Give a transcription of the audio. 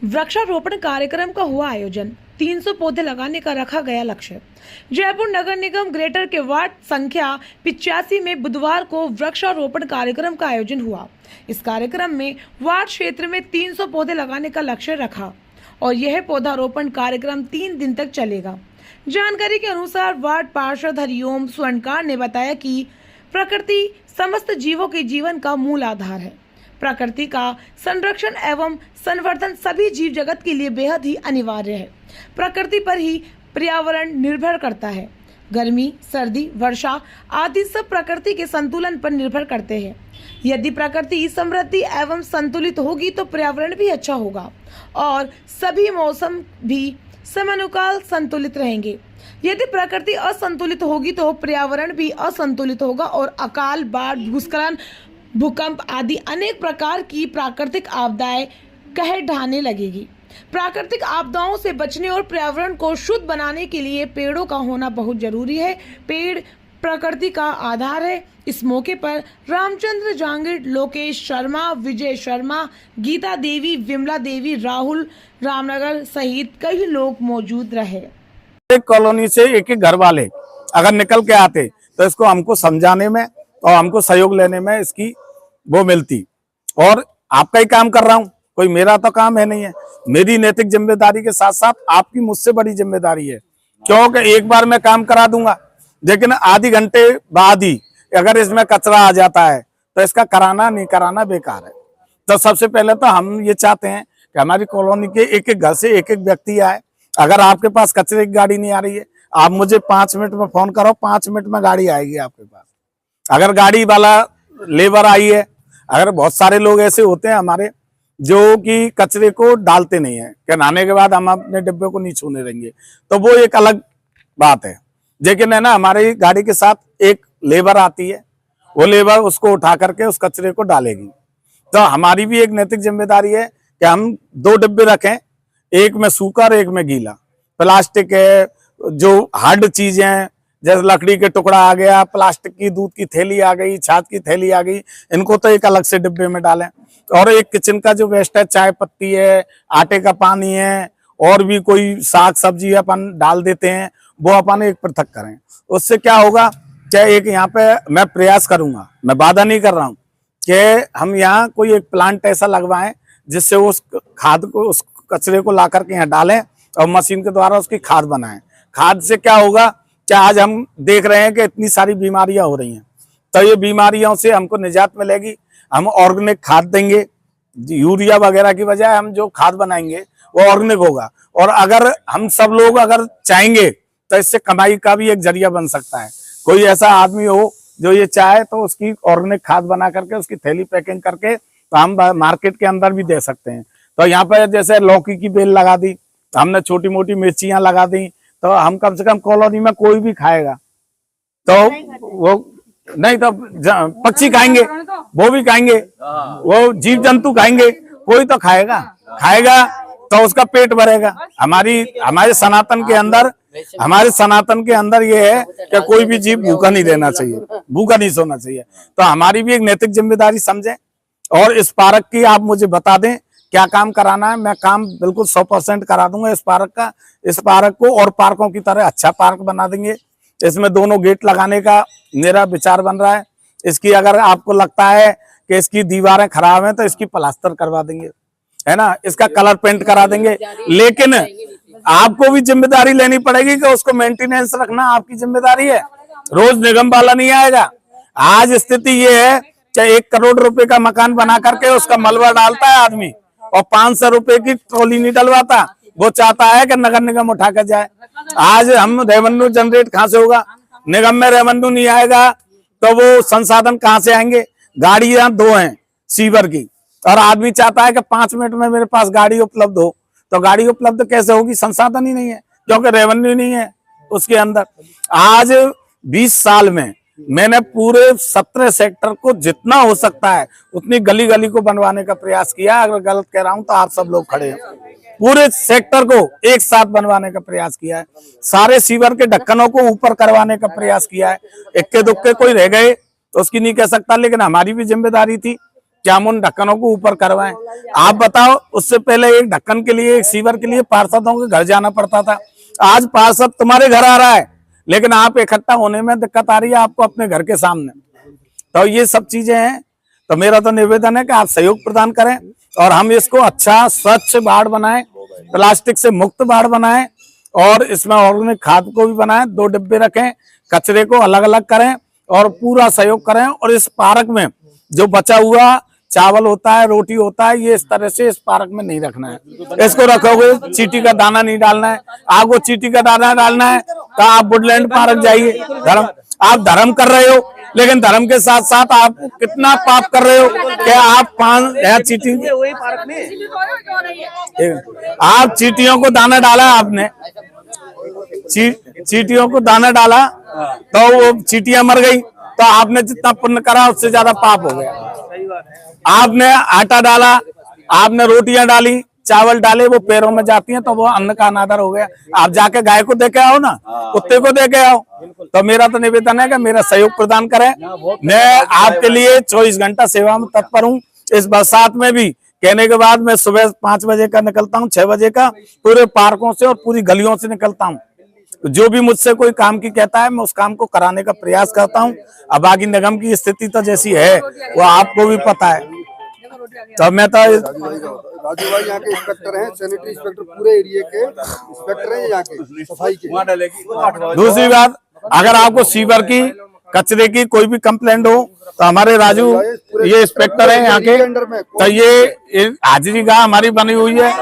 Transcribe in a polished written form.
वृक्षारोपण कार्यक्रम का हुआ आयोजन। 300 पौधे लगाने का रखा गया लक्ष्य। जयपुर नगर निगम ग्रेटर के वार्ड संख्या 85 में बुधवार को वृक्षारोपण कार्यक्रम का आयोजन हुआ। इस कार्यक्रम में वार्ड क्षेत्र में 300 पौधे लगाने का लक्ष्य रखा और यह पौधारोपण कार्यक्रम 3 दिन तक चलेगा। जानकारी के अनुसार वार्ड पार्षद हरिओम स्वर्णकार ने बताया कि प्रकृति समस्त जीवों के जीवन का मूल आधार है। प्रकृति का संरक्षण एवं संवर्धन सभी जीव जगत के लिए बेहद ही अनिवार्य है। प्रकृति पर ही पर्यावरण निर्भर करता है। गर्मी, सर्दी, वर्षा आदि सब प्रकृति के संतुलन पर निर्भर करते हैं। यदि प्रकृति समृद्धि एवं संतुलित होगी तो पर्यावरण भी अच्छा होगा और सभी मौसम भी समानुकाल संतुलित रहेंगे। यदि प्रकृति असंतुलित होगी तो पर्यावरण भी असंतुलित होगा और अकाल, बाढ़, भूस्खलन, भूकंप आदि अनेक प्रकार की प्राकृतिक आपदाएं कहर ढाने लगेगी। प्राकृतिक आपदाओं से बचने और पर्यावरण को शुद्ध बनाने के लिए पेड़ों का होना बहुत जरूरी है। पेड़ प्रकृति का आधार है। इस मौके पर रामचंद्र जांगीर, लोकेश शर्मा, विजय शर्मा, गीता देवी, विमला देवी, राहुल रामनगर सहित कई लोग मौजूद रहे। एक कॉलोनी से एक एक घर वाले अगर निकल के आते तो इसको हमको समझाने में और हमको सहयोग लेने में इसकी वो मिलती। और आपका ही काम कर रहा हूँ, कोई मेरा तो काम है नहीं है। मेरी नैतिक जिम्मेदारी के साथ साथ आपकी मुझसे बड़ी जिम्मेदारी है, क्योंकि एक बार मैं काम करा दूंगा, लेकिन आधे घंटे बाद ही अगर इसमें कचरा आ जाता है तो इसका कराना नहीं कराना बेकार है। तो सबसे पहले तो हम ये चाहते हैं कि हमारी कॉलोनी के एक एक घर से एक एक व्यक्ति आए। अगर आपके पास कचरे की गाड़ी नहीं आ रही है, आप मुझे 5 मिनट में फोन करो, 5 मिनट में गाड़ी आएगी आपके पास। अगर गाड़ी वाला लेबर आई है, अगर बहुत सारे लोग ऐसे होते हैं हमारे जो कि कचरे को डालते नहीं है कि नहाने के बाद हम अपने डिब्बे को नहीं छूने देंगे, तो वो एक अलग बात है। लेकिन है ना, हमारी गाड़ी के साथ एक लेबर आती है, वो लेबर उसको उठा करके उस कचरे को डालेगी। तो हमारी भी एक नैतिक जिम्मेदारी है कि हम 2 डिब्बे रखें, एक में सूखा और एक में गीला। प्लास्टिक है, जो हार्ड चीजें हैं जैसे लकड़ी के टुकड़ा आ गया, प्लास्टिक की दूध की थैली आ गई, छाछ की थैली आ गई, इनको तो एक अलग से डिब्बे में डालें। और एक किचन का जो वेस्ट है, चाय पत्ती है, आटे का पानी है, और भी कोई साग सब्जी अपन डाल देते हैं, वो अपन एक पृथक करें। उससे क्या होगा, क्या एक यहाँ पे मैं प्रयास करूंगा, मैं वादा नहीं कर रहा हूँ कि हम यहाँ कोई एक प्लांट ऐसा लगवाएं जिससे उस खाद को, उस कचरे को ला करके यहाँ डालें और मशीन के द्वारा उसकी खाद बनाएं। खाद से क्या होगा, क्या आज हम देख रहे हैं कि इतनी सारी बीमारियां हो रही हैं, तो ये बीमारियों से हमको निजात मिलेगी। हम ऑर्गेनिक खाद देंगे, यूरिया वगैरह की बजाय हम जो खाद बनाएंगे वो ऑर्गेनिक होगा। और अगर हम सब लोग अगर चाहेंगे तो इससे कमाई का भी एक जरिया बन सकता है। कोई ऐसा आदमी हो जो ये चाहे तो उसकी ऑर्गेनिक खाद बना करके उसकी थैली पैकिंग करके तो हम मार्केट के अंदर भी दे सकते हैं। तो यहाँ पर जैसे लौकी की बेल लगा दी, हमने छोटी मोटी मिर्चियां लगा दी, तो हम कम से कम कॉलोनी में कोई भी खाएगा तो वो नहीं तो पक्षी खाएंगे, वो भी खाएंगे, वो जीव जंतु खाएंगे, कोई तो खाएगा तो उसका पेट भरेगा। हमारे सनातन के अंदर ये है कि कोई भी जीव भूखा नहीं रहना चाहिए, भूखा नहीं सोना चाहिए। तो हमारी भी एक नैतिक जिम्मेदारी समझें और इस पार्क की आप मुझे बता दें क्या काम कराना है, मैं काम बिल्कुल 100% करा दूंगा इस पार्क का। इस पार्क को और पार्कों की तरह अच्छा पार्क बना देंगे। इसमें दोनों गेट लगाने का मेरा विचार बन रहा है। इसकी अगर आपको लगता है कि इसकी दीवारें खराब हैं तो इसकी प्लास्टर करवा देंगे, है ना, इसका कलर पेंट करा देंगे। लेकिन आपको भी जिम्मेदारी लेनी पड़ेगी कि उसको मेंटेनेंस रखना आपकी जिम्मेदारी है। रोज निगम वाला नहीं आएगा। आज स्थिति ये है कि 1 करोड़ रुपए का मकान बना करके उसका मलबा डालता है आदमी और 500 रुपए की ट्रॉली नहीं डलवाता। वो चाहता है कि नगर निगम उठा कर जाए। आज हम रेवेन्यू जनरेट कहाँ से होगा, निगम में रेवेन्यू नहीं आएगा तो वो संसाधन कहाँ से आएंगे। गाड़ियां 2 हैं सीवर की और आदमी चाहता है कि 5 मिनट में मेरे पास गाड़ी उपलब्ध हो, तो गाड़ी उपलब्ध कैसे होगी, संसाधन ही नहीं है क्योंकि रेवेन्यू नहीं है उसके अंदर। आज 20 साल में मैंने पूरे 17 सेक्टर को जितना हो सकता है उतनी गली गली को बनवाने का प्रयास किया। अगर गलत कह रहा हूं तो आप सब लोग खड़े हैं। पूरे सेक्टर को एक साथ बनवाने का प्रयास किया है। सारे सीवर के ढक्कनों को ऊपर करवाने का प्रयास किया है। इक्के दुक्के कोई रह गए तो उसकी नहीं कह सकता, लेकिन हमारी भी जिम्मेदारी थी क्या हम उन ढक्कनों को ऊपर करवाएं? आप बताओ, उससे पहले एक ढक्कन के लिए, एक सीवर के लिए पार्षदों के घर जाना पड़ता था। आज पार्षद तुम्हारे घर आ रहा है, लेकिन आप इकट्ठा होने में दिक्कत आ रही है आपको अपने घर के सामने। तो ये सब चीजें हैं। तो मेरा तो निवेदन है कि आप सहयोग प्रदान करें और हम इसको अच्छा स्वच्छ वार्ड बनाएं, प्लास्टिक से मुक्त वार्ड बनाएं और इसमें ऑर्गेनिक खाद को भी बनाएं, 2 डिब्बे रखें, कचरे को अलग अलग करें और पूरा सहयोग करें। और इस पार्क में जो बचा हुआ चावल होता है, रोटी होता है, ये इस तरह से इस पार्क में नहीं रखना है। इसको रखोगे चींटी का दाना नहीं डालना है। आपको चींटी का दाना डालना है तो आप वुडलैंड पार्क जाइए। आप धर्म कर रहे हो, लेकिन धर्म के साथ साथ आप कितना पाप कर रहे हो कि आप आप चींटियों को दाना डाला, आपने चींटियों को दाना डाला तो वो चींटियां मर गई, तो आपने जितना पुण्य करा उससे ज्यादा पाप हो गया। आपने आटा डाला, आपने रोटियां डाली, चावल डाले, वो पैरों में जाती हैं तो वो अन्न का अनादर हो गया। आप जाके गाय को देके आओ ना, कुत्ते को देके आओ। तो मेरा तो निवेदन है कि मेरा सहयोग प्रदान करें। मैं आपके लिए 24 घंटा सेवा में तत्पर हूँ। इस बरसात में भी कहने के बाद मैं सुबह 5 बजे का निकलता हूँ, 6 बजे का पूरे पार्कों से और पूरी गलियों से निकलता हूँ। जो भी मुझसे कोई काम की कहता है, मैं उस काम को कराने का प्रयास करता हूँ। अब बाकी निगम की स्थिति तो जैसी है वो आपको भी पता है। तो मैं तो राजू भाई यहाँ के इंस्पेक्टर हैं, सैनिटरी इंस्पेक्टर पूरे एरिया के इंस्पेक्टर हैं यहाँ के सफाई के। दूसरी बात, अगर आपको सीवर की, कचरे की कोई भी कंप्लेंट हो तो हमारे राजू ये इंस्पेक्टर है यहाँ के, तो ये हाजिरी गाह हमारी बनी हुई है।